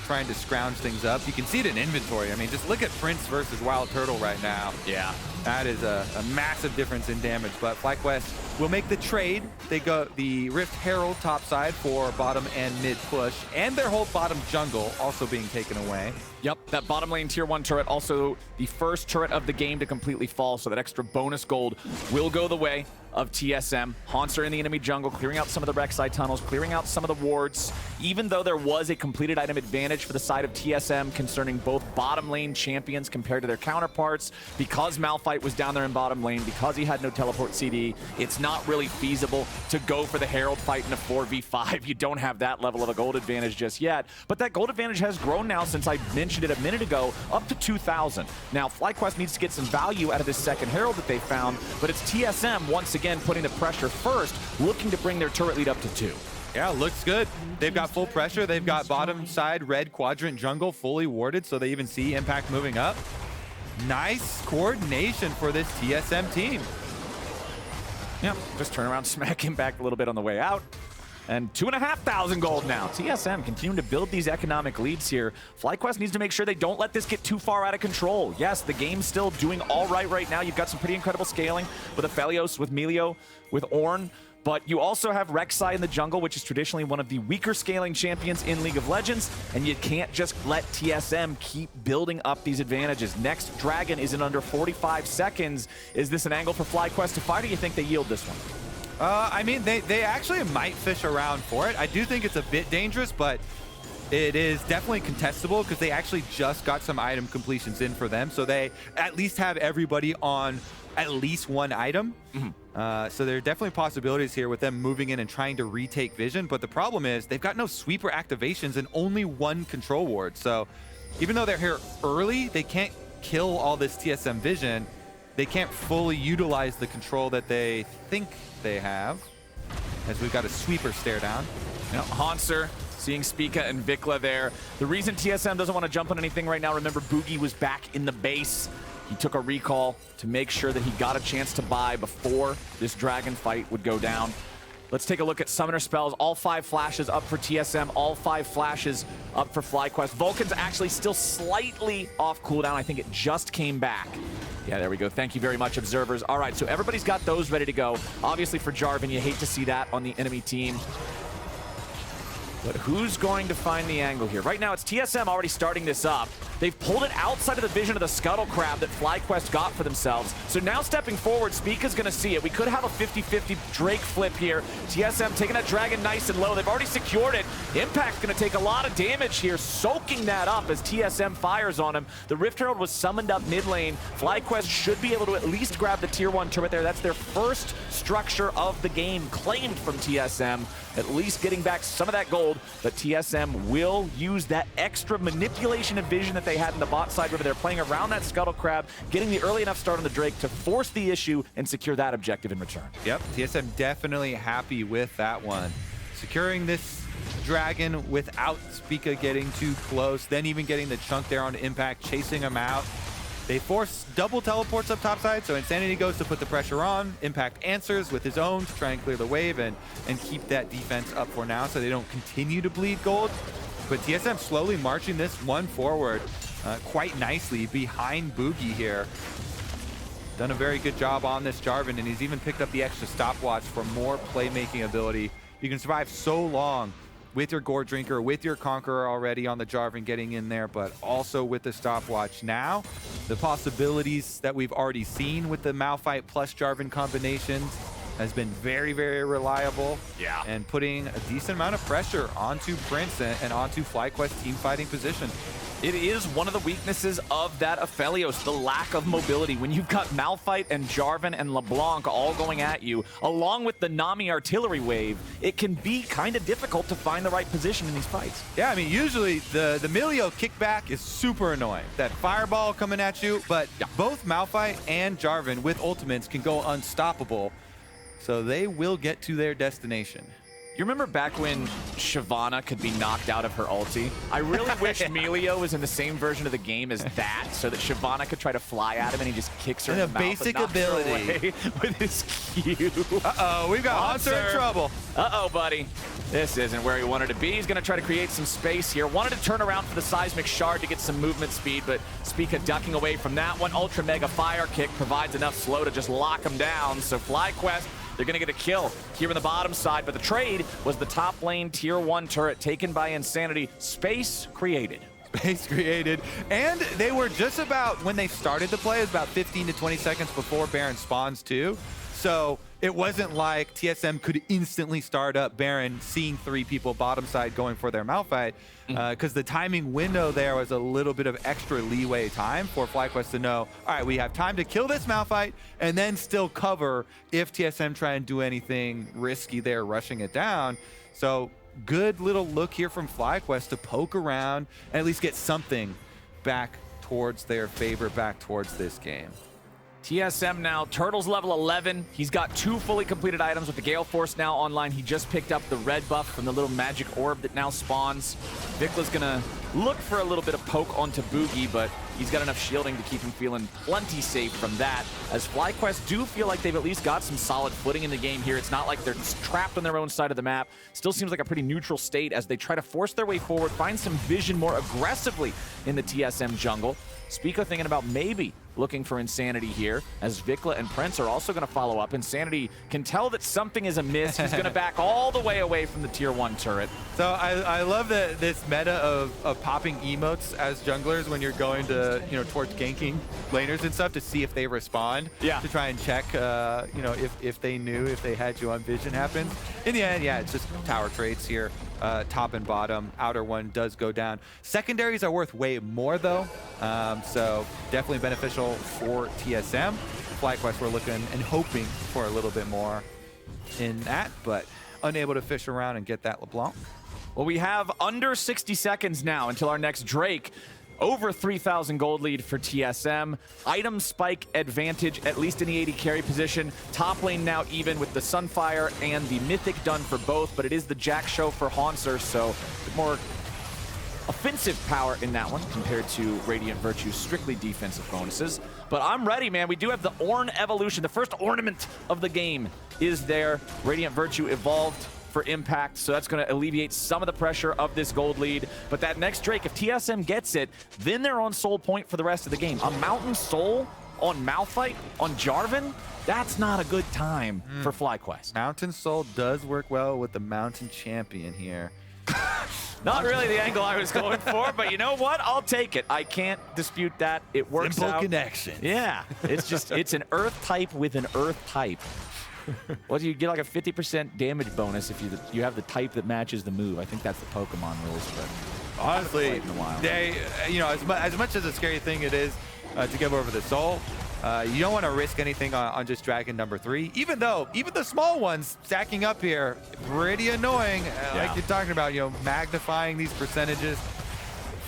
trying to scrounge things up. You can see it in inventory. I mean, just look at Prince versus WildTurtle right now. Yeah. That is a massive difference in damage, but FlyQuest will make the trade. They go the Rift Herald topside for bottom and mid push, and their whole bottom jungle also being taken away. Yep, that bottom lane tier 1 turret, also the first turret of the game to completely fall, so that extra bonus gold will go the way of TSM. Hauntzer in the enemy jungle, clearing out some of the Rek'Sai tunnels, clearing out some of the wards. Even though there was a completed item advantage for the side of TSM concerning both bottom lane champions compared to their counterparts, because Malphite was down there in bottom lane, because he had no teleport CD, it's not really feasible to go for the Herald fight in a 4v5. You don't have that level of a gold advantage just yet, but that gold advantage has grown now since I mentioned it a minute ago, up to 2,000. Now, FlyQuest needs to get some value out of this second Herald that they found, but it's TSM once again putting the pressure first, looking to bring their turret lead up to 2. Yeah, looks good. They've got full pressure. They've got bottom side red quadrant jungle fully warded, so they even see Impact moving up. Nice coordination for this TSM team. Yeah, just turn around, smack Impact a little bit on the way out. And 2,500 gold now. TSM continuing to build these economic leads here. FlyQuest needs to make sure they don't let this get too far out of control. Yes, the game's still doing all right now. You've got some pretty incredible scaling with Aphelios, with Milio, with Ornn. But you also have Rek'Sai in the jungle, which is traditionally one of the weaker scaling champions in League of Legends, and you can't just let TSM keep building up these advantages. Next Dragon is in under 45 seconds. Is this an angle for FlyQuest to fight, or do you think they yield this one? I mean, they actually might fish around for it. I do think it's a bit dangerous, but it is definitely contestable because they actually just got some item completions in for them, so they at least have everybody on at least one item. So there are definitely possibilities here with them moving in and trying to retake vision, but the problem is they've got no sweeper activations and only one control ward. So even though they're here early, they can't kill all this TSM vision. They can't fully utilize the control that they think they have, as we've got a sweeper stare down. You know, Hauntzer seeing Spica and VicLa there. The reason TSM doesn't want to jump on anything right now, remember Bugi was back in the base. He took a recall to make sure that he got a chance to buy before this dragon fight would go down. Let's take a look at summoner spells. All 5 flashes up for TSM, all 5 flashes up for FlyQuest. Vulcan's actually still slightly off cooldown. I think it just came back. Yeah, there we go. Thank you very much, observers. All right, so everybody's got those ready to go. Obviously for Jarvan, you hate to see that on the enemy team. But who's going to find the angle here? Right now, it's TSM already starting this up. They've pulled it outside of the vision of the Scuttle Crab that FlyQuest got for themselves. So now stepping forward, Spica's going to see it. We could have a 50-50 Drake flip here. TSM taking that Dragon nice and low. They've already secured it. Impact's going to take a lot of damage here, soaking that up as TSM fires on him. The Rift Herald was summoned up mid lane. FlyQuest should be able to at least grab the tier 1 turret there. That's their first structure of the game claimed from TSM. At least getting back some of that gold, but TSM will use that extra manipulation of vision that they had in the bot side river. They're playing around that Scuttle Crab, getting the early enough start on the Drake to force the issue and secure that objective in return. Yep, TSM definitely happy with that one. Securing this Dragon without Spica getting too close, then even getting the chunk there on Impact, chasing him out. They force double teleports up topside, so Insanity goes to put the pressure on. Impact answers with his own to try and clear the wave and keep that defense up for now so they don't continue to bleed gold. But TSM slowly marching this one forward quite nicely behind Bugi here. Done a very good job on this Jarvan, and he's even picked up the extra stopwatch for more playmaking ability. You can survive so long with your Gore Drinker, with your Conqueror already on the Jarvan getting in there, but also with the stopwatch. Now, the possibilities that we've already seen with the Malphite plus Jarvan combinations has been very, very reliable. Yeah. And putting a decent amount of pressure onto Prince and onto FlyQuest team fighting position. It is one of the weaknesses of that Aphelios, the lack of mobility. When you've got Malphite and Jarvan and LeBlanc all going at you, along with the Nami artillery wave, it can be kind of difficult to find the right position in these fights. Yeah, I mean, usually the Milio kickback is super annoying. That fireball coming at you, but both Malphite and Jarvan with ultimates can go unstoppable, so they will get to their destination. You remember back when Shyvana could be knocked out of her ulti? I really wish Milio was in the same version of the game as that, so that Shyvana could try to fly at him and he just kicks her in the mouth basic and knocks her ability away with his Q. Uh-oh, we've got Hauntzer in trouble. Uh-oh, buddy. This isn't where he wanted to be. He's going to try to create some space here. Wanted to turn around for the seismic shard to get some movement speed, but Spica ducking away from that one. Ultra Mega Fire Kick provides enough slow to just lock him down. So FlyQuest, they're going to get a kill here on the bottom side, but the trade was the top lane tier 1 turret taken by Insanity. Space created. Space created. And they were just about, when they started the play, it was about 15 to 20 seconds before Baron spawns too. So it wasn't like TSM could instantly start up Baron, seeing 3 people bottom side going for their Malphite, because the timing window there was a little bit of extra leeway time for FlyQuest to know, all right, we have time to kill this Malphite and then still cover if TSM try and do anything risky there, rushing it down. So good little look here from FlyQuest to poke around and at least get something back towards their favor, back towards this game. TSM now, Turtle's level 11. He's got 2 fully completed items with the Gale Force now online. He just picked up the red buff from the little magic orb that now spawns. VicLa's gonna look for a little bit of poke onto Bugi, but he's got enough shielding to keep him feeling plenty safe from that. As FlyQuest do feel like they've at least got some solid footing in the game here. It's not like they're trapped on their own side of the map. Still seems like a pretty neutral state as they try to force their way forward, find some vision more aggressively in the TSM jungle. Spica thinking about maybe looking for Insanity here, as VicLa and Prince are also going to follow up. Insanity can tell that something is amiss. He's going to back all the way away from the tier 1 turret. So I love this meta of popping emotes as junglers when you're going to, towards ganking laners and stuff to see if they respond. Yeah. To try and check, if they knew, if they had you on vision happens. In the end, yeah, it's just tower trades here. Top and bottom. Outer one does go down. Secondaries are worth way more though, so definitely beneficial for TSM. FlyQuest were looking and hoping for a little bit more in that, but unable to fish around and get that LeBlanc. Well, we have under 60 seconds now until our next Drake. Over 3,000 gold lead for TSM. Item spike advantage, at least in the AD carry position. Top lane now even with the Sunfire and the Mythic done for both, but it is the Jack show for Hauntzer, so more offensive power in that one compared to Radiant Virtue's strictly defensive bonuses. But I'm ready, man. We do have the Ornn evolution. The first ornament of the game is there. Radiant Virtue evolved for impact, so that's going to alleviate some of the pressure of this gold lead. But that next Drake, if TSM gets it, then they're on soul point for the rest of the game. A Mountain Soul on Malphite, on Jarvan, that's not a good time for FlyQuest. Mountain Soul does work well with the Mountain Champion here. Not really the angle I was going for, but you know what? I'll take it. I can't dispute that. It works Simple out. connection. Yeah, it's just, it's an Earth type with an Earth type. Well, you get like a 50% damage bonus if you have the type that matches the move. I think that's the Pokemon rules, but honestly, they, as much as a scary thing it is to give over the soul, you don't want to risk anything on just Dragon number 3. Even though, even the small ones stacking up here, pretty annoying. Like you're talking about, magnifying these percentages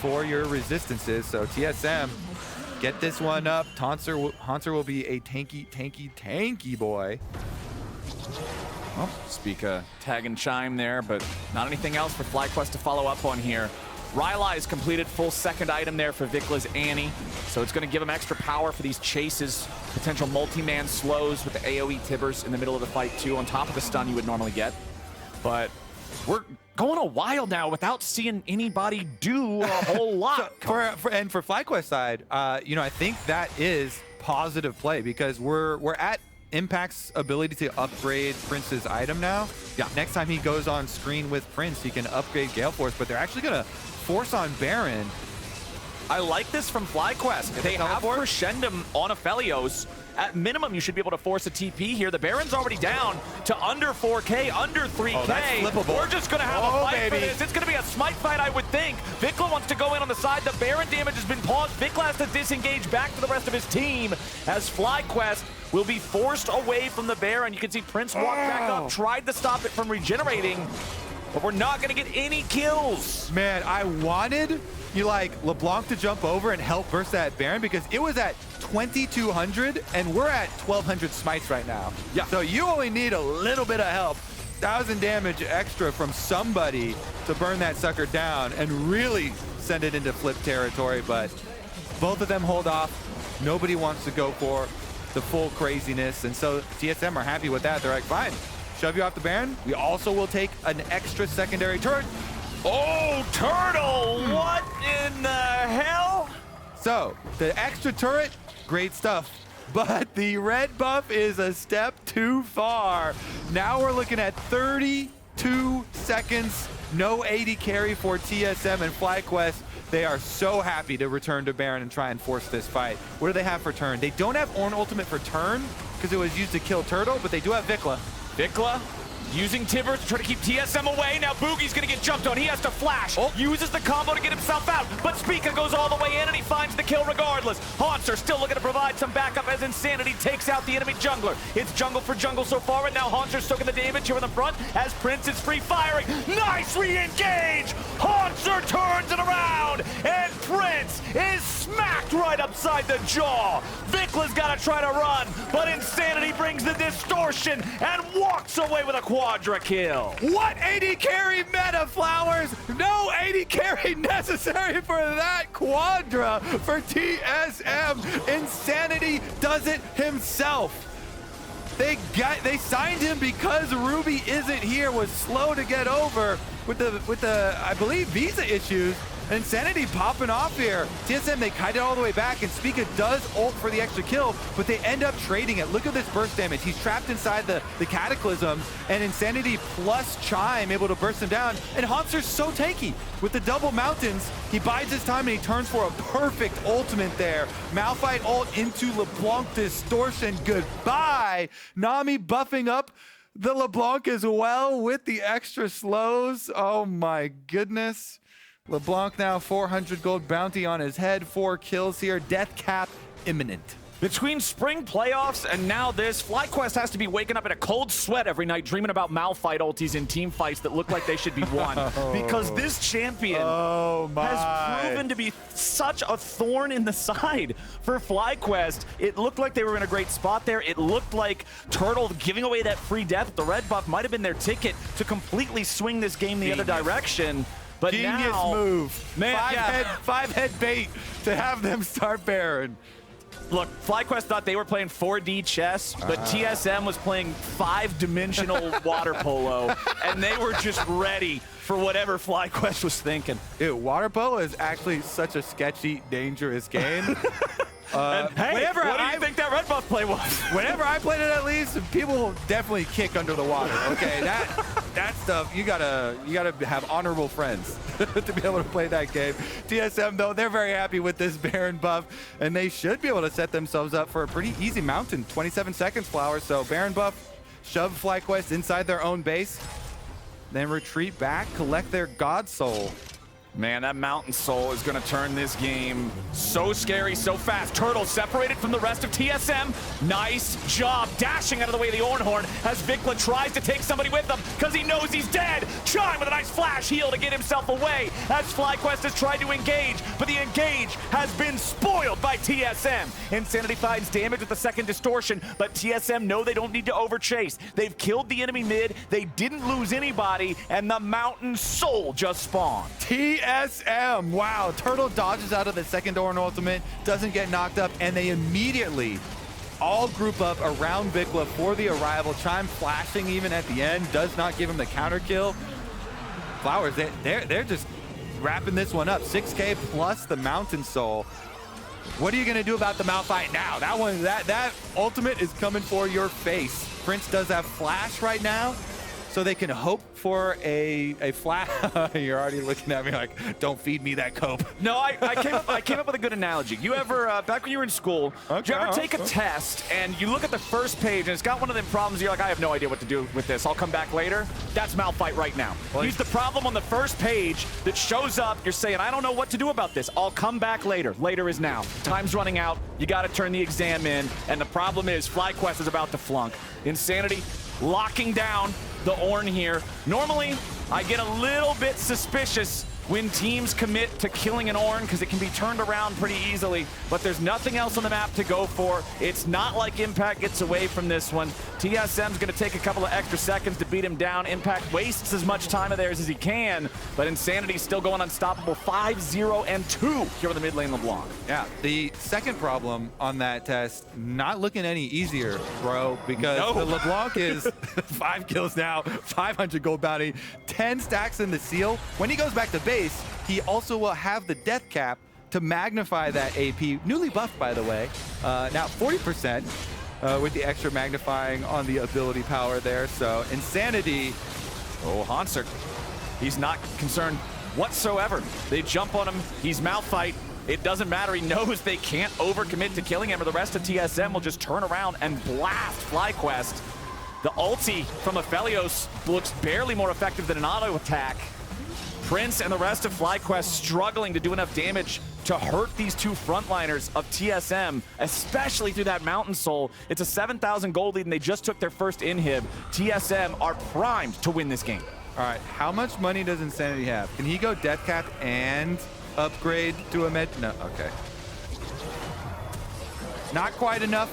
for your resistances. So TSM, get this one up. Hauntzer will be a tanky boy. Oh, Spica tagging Chime there, but not anything else for FlyQuest to follow up on here. Rylai is completed, full second item there for VicLa's Annie, so it's going to give him extra power for these chases, potential multi-man slows with the AoE Tibbers in the middle of the fight too, on top of the stun you would normally get. But we're going a while now without seeing anybody do a whole lot. For FlyQuest side, you know, I think that is positive play because we're at Impact's ability to upgrade Prince's item now. Yeah. Next time he goes on screen with Prince, he can upgrade Gale Force, but they're actually gonna force on Baron. I like this from FlyQuest. They have Crescendum on Aphelios. At minimum, you should be able to force a TP here. The Baron's already down to under 4K, under 3K. Oh, that's flippable. We're just going to have a fight for this. It's going to be a smite fight, I would think. VicLa wants to go in on the side. The Baron damage has been paused. VicLa has to disengage back to the rest of his team as FlyQuest will be forced away from the Baron. You can see Prince walk back up, tried to stop it from regenerating, but we're not going to get any kills. Man, I wanted LeBlanc to jump over and help burst that Baron because it was at 2,200 and we're at 1,200 smites right now. Yeah. So you only need a little bit of help. 1,000 damage extra from somebody to burn that sucker down and really send it into flip territory, but both of them hold off. Nobody wants to go for the full craziness, and so TSM are happy with that. They're like, fine, shove you off the Baron. We also will take an extra secondary turret. Oh, Turtle! What in the hell? So, the extra turret, great stuff. But the red buff is a step too far. Now we're looking at 32 seconds. No AD carry for TSM and FlyQuest. They are so happy to return to Baron and try and force this fight. What do they have for turn? They don't have Ornn ultimate for turn because it was used to kill Turtle, but they do have VicLa. VicLa using Tibber to try to keep TSM away. Now Bugi's gonna get jumped on. He has to flash. Uses the combo to get himself out. But Spica goes all the way in and he finds the kill regardless. Hauntzer still looking to provide some backup as Insanity takes out the enemy jungler. It's jungle for jungle so far, and now Hauntzer soaking the damage here in the front as Prince is free firing. Nice re-engage! Hauntzer turns it around, and Prince is smacked right upside the jaw. VicLa's gotta try to run, but Insanity brings the distortion and walks away with a quadra kill. What AD carry meta, Flowers? No AD carry necessary for that quadra for TSM. Insanity does it himself. They signed him because Ruby isn't here, was slow to get over with the I believe visa issues. Insanity popping off here. TSM, they kite it all the way back, and Spica does ult for the extra kill, but they end up trading it. Look at this burst damage. He's trapped inside the Cataclysm, and Insanity plus Chime able to burst him down, and Hauntser's so tanky. With the double mountains, he bides his time, and he turns for a perfect ultimate there. Malphite ult into LeBlanc distortion. Goodbye. Nami buffing up the LeBlanc as well with the extra slows. Oh my goodness. LeBlanc now 400 gold bounty on his head, 4 kills here, death cap imminent. Between spring playoffs and now this, FlyQuest has to be waking up in a cold sweat every night dreaming about Malphite ultis in team fights that look like they should be won. Because this champion has proven to be such a thorn in the side for FlyQuest. It looked like they were in a great spot there. It looked like Turtle giving away that free death. The red buff might have been their ticket to completely swing this game the other direction. But Genius now, move. Man, five head bait to have them start Baron. Look, FlyQuest thought they were playing 4D chess, but TSM was playing 5-dimensional water polo, and they were just ready for whatever FlyQuest was thinking. Dude, water polo is actually such a sketchy, dangerous game. Hey, what do you think that red buff play was? Whenever I played it, at least, people definitely kick under the water. Okay, that stuff, you gotta have honorable friends to be able to play that game. TSM though, they're very happy with this Baron buff, and they should be able to set themselves up for a pretty easy mountain. 27 seconds, Flowers. So Baron buff, shove FlyQuest inside their own base, then retreat back, collect their God Soul. Man, that Mountain Soul is going to turn this game so scary, so fast. Turtle separated from the rest of TSM. Nice job dashing out of the way of the Ornn as VicLa tries to take somebody with him because he knows he's dead. Chime with a nice flash heal to get himself away as FlyQuest has tried to engage, but the engage has been spoiled by TSM. Insanity finds damage with the second distortion, but TSM know they don't need to overchase. They've killed the enemy mid, they didn't lose anybody, and the Mountain Soul just spawned. TSM, wow, Turtle dodges out of the second Ornn ultimate, doesn't get knocked up, and they immediately all group up around VicLa for the arrival. Chime flashing even at the end, does not give him the counter kill. Flowers, they're just wrapping this one up. 6K plus the Mountain Soul. What are you gonna do about the Malphite now? That ultimate is coming for your face. Prince does have flash right now, so they can hope for a flash. You're already looking at me like, don't feed me that cope. No, I came up with a good analogy. You ever, back when you were in school, did you ever take a test and you look at the first page and it's got one of them problems, you're like, I have no idea what to do with this. I'll come back later. That's Malphite right now. He's the problem on the first page that shows up. You're saying, I don't know what to do about this. I'll come back later. Later is now. Time's running out. You got to turn the exam in. And the problem is FlyQuest is about to flunk. Insanity locking down the Ornn here. Normally, I get a little bit suspicious when teams commit to killing an Ornn because it can be turned around pretty easily, but there's nothing else on the map to go for. It's not like Impact gets away from this one. TSM's gonna take a couple of extra seconds to beat him down. Impact wastes as much time of theirs as he can, but Insanity's still going unstoppable. 5-0-2 here on the mid lane LeBlanc. Yeah, the second problem on that test, not looking any easier, bro, because the LeBlanc is 5 kills now, 500 gold bounty, 10 stacks in the seal. When he goes back to base, he also will have the death cap to magnify that AP. Newly buffed, by the way. Now 40% with the extra magnifying on the ability power there. So Insanity. Oh, Hauntzer. He's not concerned whatsoever. They jump on him. He's Malphite. It doesn't matter. He knows they can't overcommit to killing him, or the rest of TSM will just turn around and blast FlyQuest. The ulti from Aphelios looks barely more effective than an auto attack. Prince and the rest of FlyQuest struggling to do enough damage to hurt these two frontliners of TSM, especially through that Mountain Soul. It's a 7,000 gold lead and they just took their first inhib. TSM are primed to win this game. All right, how much money does Insanity have? Can he go death cap and upgrade to a med? No, okay. Not quite enough.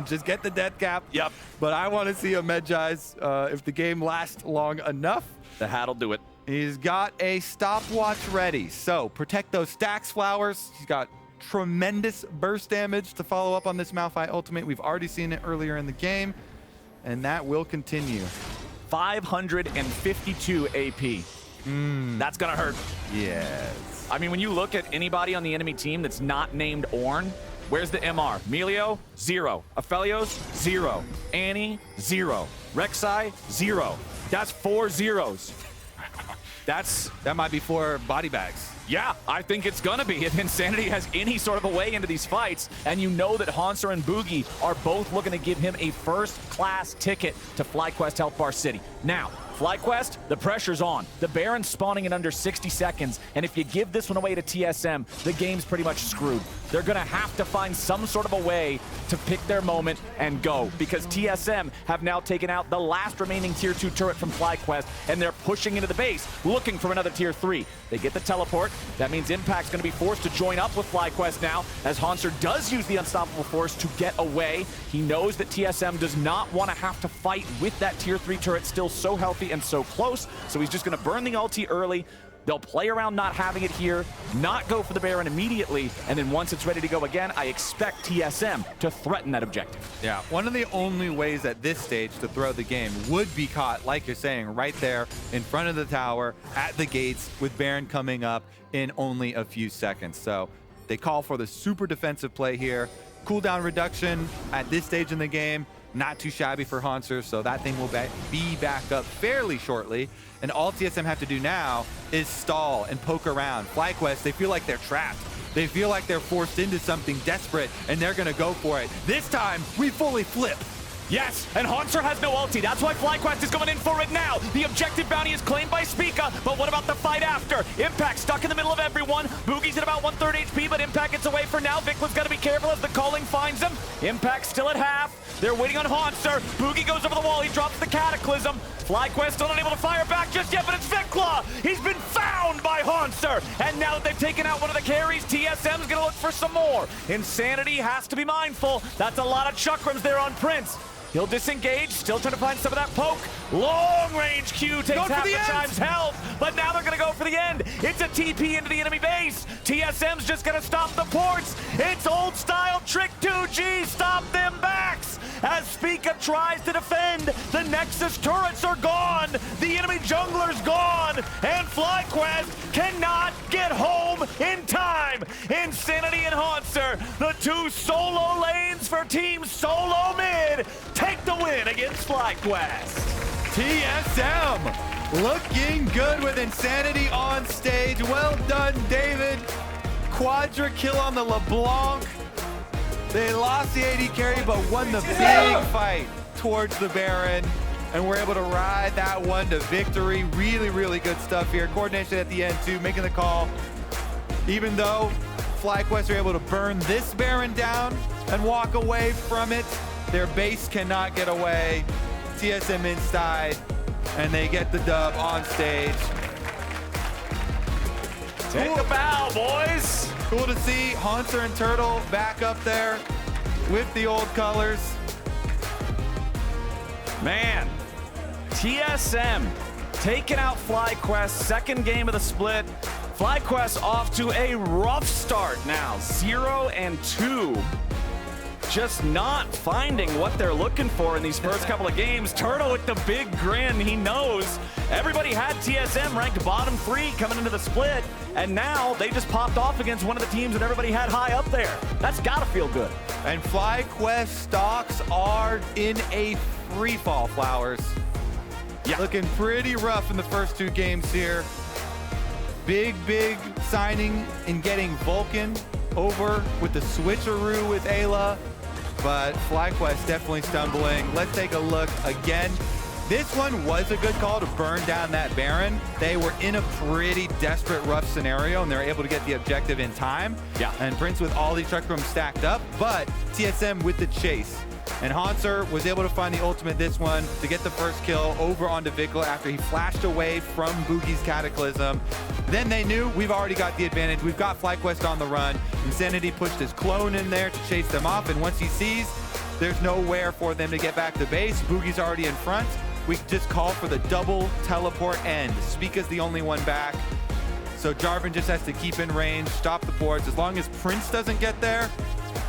Just get the death cap. Yep. But I want to see a Medjai's if the game lasts long enough. The hat'll do it. He's got a stopwatch ready. So protect those stacks, Flowers. He's got tremendous burst damage to follow up on this Malphite ultimate. We've already seen it earlier in the game, and that will continue. 552 AP. That's gonna hurt. Yes. I mean, when you look at anybody on the enemy team that's not named Ornn, where's the MR? Milio, 0. Aphelios, 0. Annie, 0. Rek'Sai, 0. That's 4 zeros. That might be 4 body bags. Yeah, I think it's gonna be if Insanity has any sort of a way into these fights, and you know that Hauntzer and Bugi are both looking to give him a first-class ticket to FlyQuest Health Bar City. Now, FlyQuest, the pressure's on. The Baron's spawning in under 60 seconds, and if you give this one away to TSM, the game's pretty much screwed. They're gonna have to find some sort of a way to pick their moment and go, because TSM have now taken out the last remaining tier 2 turret from FlyQuest, and they're pushing into the base, looking for another tier 3. They get the teleport. That means Impact's gonna be forced to join up with FlyQuest now, as Hauntzer does use the Unstoppable Force to get away. He knows that TSM does not want to have to fight with that tier 3 turret still so healthy and so close, so he's just gonna burn the ulti early. They'll play around not having it here, not go for the Baron immediately, and then once it's ready to go again, I expect TSM to threaten that objective. Yeah, one of the only ways at this stage to throw the game would be caught, like you're saying, right there in front of the tower, at the gates, with Baron coming up in only a few seconds. So they call for the super defensive play here. Cooldown reduction at this stage in the game, not too shabby for Hauntzer, so that thing will be back up fairly shortly. And all TSM have to do now is stall and poke around. FlyQuest, they feel like they're trapped. They feel like they're forced into something desperate, and they're gonna go for it. This time, we fully flip. Yes, and Hauntzer has no ulti. That's why FlyQuest is going in for it now. The objective bounty is claimed by Spica, but what about the fight after? Impact stuck in the middle of everyone. Bugi's at about 1/3 HP, but Impact gets away for now. VicLa's got to be careful as the calling finds him. Impact still at half. They're waiting on Hauntzer. Bugi goes over the wall. He drops the Cataclysm. FlyQuest still unable to fire back just yet, but it's VicLa. He's been found by Hauntzer. And now that they've taken out one of the carries, TSM's going to look for some more. Insanity has to be mindful. That's a lot of chakrams there on Prince. He'll disengage, still trying to find some of that poke. Long range Q takes half the Chime's health, but now they're gonna go for the end. It's a TP into the enemy base. TSM's just gonna stop the ports. It's old style trick 2G, stop them backs. As Spica tries to defend, the Nexus turrets are gone, the enemy jungler's gone, and FlyQuest cannot get home in time. Insanity and Hauntzer, the two solo lanes for Team Solo Mid, take the win against FlyQuest. TSM looking good with Insanity on stage. Well done, David. Quadra kill on the LeBlanc. They lost the AD carry, but won the big fight towards the Baron. And we're able to ride that one to victory. Really, really good stuff here. Coordination at the end, too, making the call. Even though FlyQuest are able to burn this Baron down and walk away from it, their base cannot get away. TSM inside, and they get the dub on stage. Take a bow, boys. Cool to see Hauntzer and Turtle back up there with the old colors. Man, TSM taking out FlyQuest, second game of the split. FlyQuest off to a rough start now, 0-2. Just not finding what they're looking for in these first couple of games. Turtle with the big grin, he knows. Everybody had TSM ranked bottom 3 coming into the split, and now they just popped off against one of the teams that everybody had high up there. That's gotta feel good. And FlyQuest stocks are in a free fall, Flowers. Yeah. Looking pretty rough in the first 2 games here. Big signing in getting Vulcan over with the switcheroo with Ayla. But FlyQuest definitely stumbling. Let's take a look again. This one was a good call to burn down that Baron. They were in a pretty desperate, rough scenario, and they were able to get the objective in time. Yeah. And Prince with all these truck rooms stacked up, but TSM with the chase. And Hauntzer was able to find the ultimate this one to get the first kill over onto VicLa after he flashed away from Bugi's Cataclysm. Then they knew we've already got the advantage. We've got FlyQuest on the run. Insanity pushed his clone in there to chase them off, and once he sees there's nowhere for them to get back to base, Bugi's already in front. We just call for the double teleport end. Spica's the only one back. So Jarvan just has to keep in range, stop the ports. As long as Prince doesn't get there,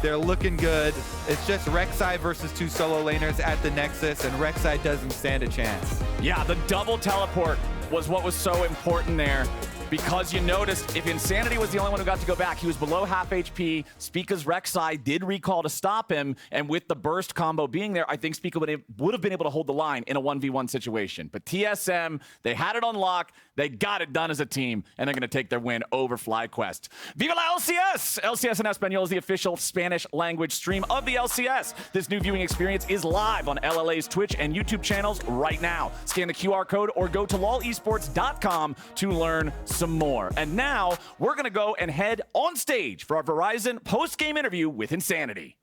they're looking good. It's just Rek'Sai versus 2 solo laners at the Nexus, and Rek'Sai doesn't stand a chance. Yeah, the double teleport was what was so important there. Because you noticed if Insanity was the only one who got to go back, he was below half HP. Spica's Rek'Sai did recall to stop him, and with the burst combo being there, I think Spica would have been able to hold the line in a 1v1 situation. But TSM, they had it on lock, they got it done as a team, and they're going to take their win over FlyQuest. Viva la LCS! LCS en Español is the official Spanish language stream of the LCS. This new viewing experience is live on LLA's Twitch and YouTube channels right now. Scan the QR code or go to lolesports.com to learn some more. And now we're going to go and head on stage for our Verizon post-game interview with Insanity.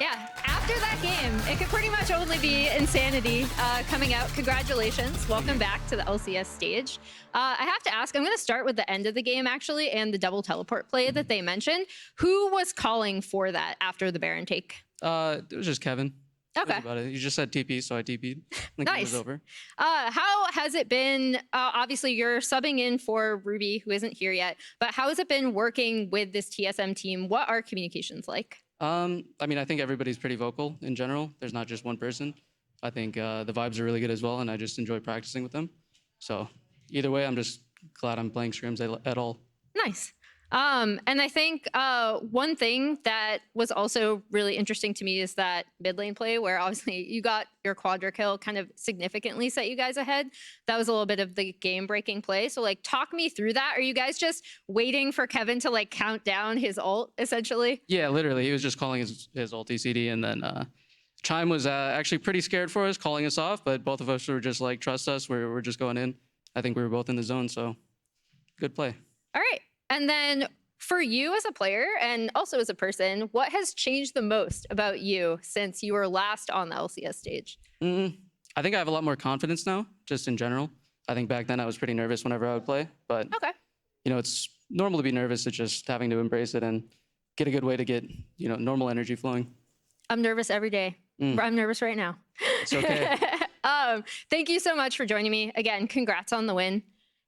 Yeah, after that game, it could pretty much only be Insanity coming out. Congratulations. Welcome back to the LCS stage. I have to ask, I'm going to start with the end of the game, actually, and the double teleport play that they mentioned. Who was calling for that after the Baron take? It was just Kevin. Okay. That's about it. You just said TP, so I TP'd. I think Nice. It was over. How has it been? Obviously, you're subbing in for Ruby, who isn't here yet, but how has it been working with this TSM team? What are communications like? I mean, I think everybody's pretty vocal in general. There's not just one person. I think the vibes are really good as well, and I just enjoy practicing with them. So either way, I'm just glad I'm playing scrims at all. Nice. And I think one thing that was also really interesting to me is that mid lane play, where obviously you got your quadra kill, kind of significantly set you guys ahead. That was a little bit of the game breaking play. So like, talk me through that. Are you guys just waiting for Kevin to like count down his ult essentially? Yeah, literally. He was just calling his ulti CD, and then Chime was actually pretty scared for us, calling us off, but both of us were just like, trust us, we're just going in. I think we were both in the zone, so good play. All right. And then for you as a player and also as a person, what has changed the most about you since you were last on the LCS stage? I think I have a lot more confidence now, just in general. I think back then I was pretty nervous whenever I would play, but okay. You know, it's normal to be nervous. It's just having to embrace it and get a good way to get, you know, normal energy flowing. I'm nervous every day. I'm nervous right now. It's okay. Thank you so much for joining me. Again, congrats on the win.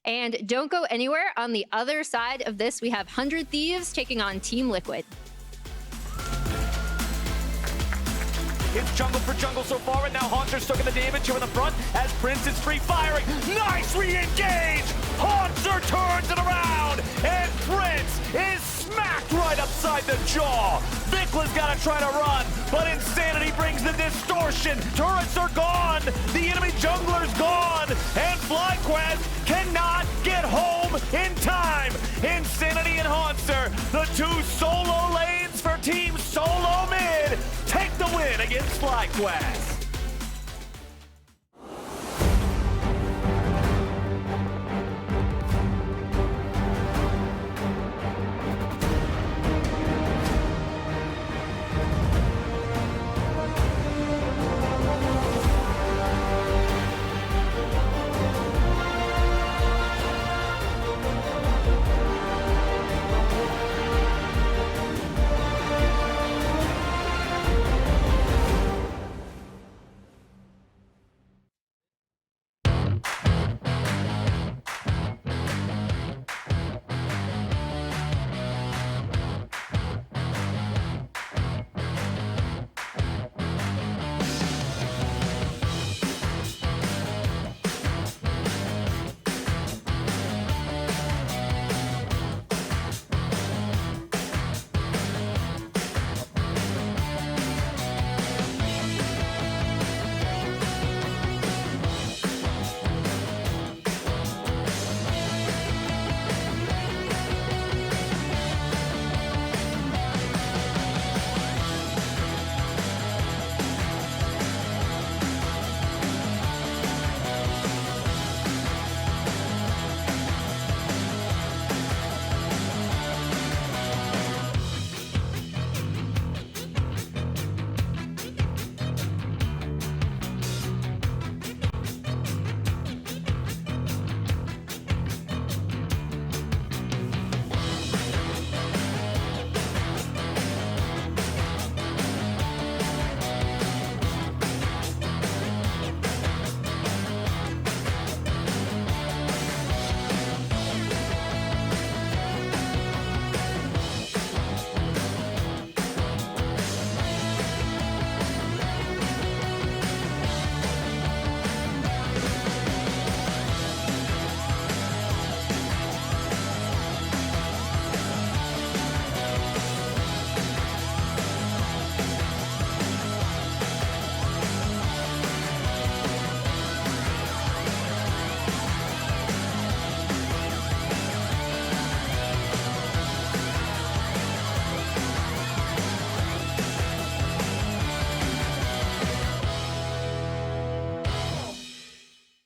And don't go anywhere. On the other side of this, we have 100 Thieves taking on Team Liquid. It's jungle for jungle so far, and now Hauntzer's taking the damage here in the front as Prince is free firing. Nice re-engage! Hauntzer turns it around, and Prince is smacked right upside the jaw. VicLa's got to try to run, but Insanity brings the distortion. Turrets are gone, the enemy jungler's gone, and FlyQuest cannot get home in time. Insanity and Hauntzer, the two solo lanes for Team Solo Mid, take the win against FlyQuest.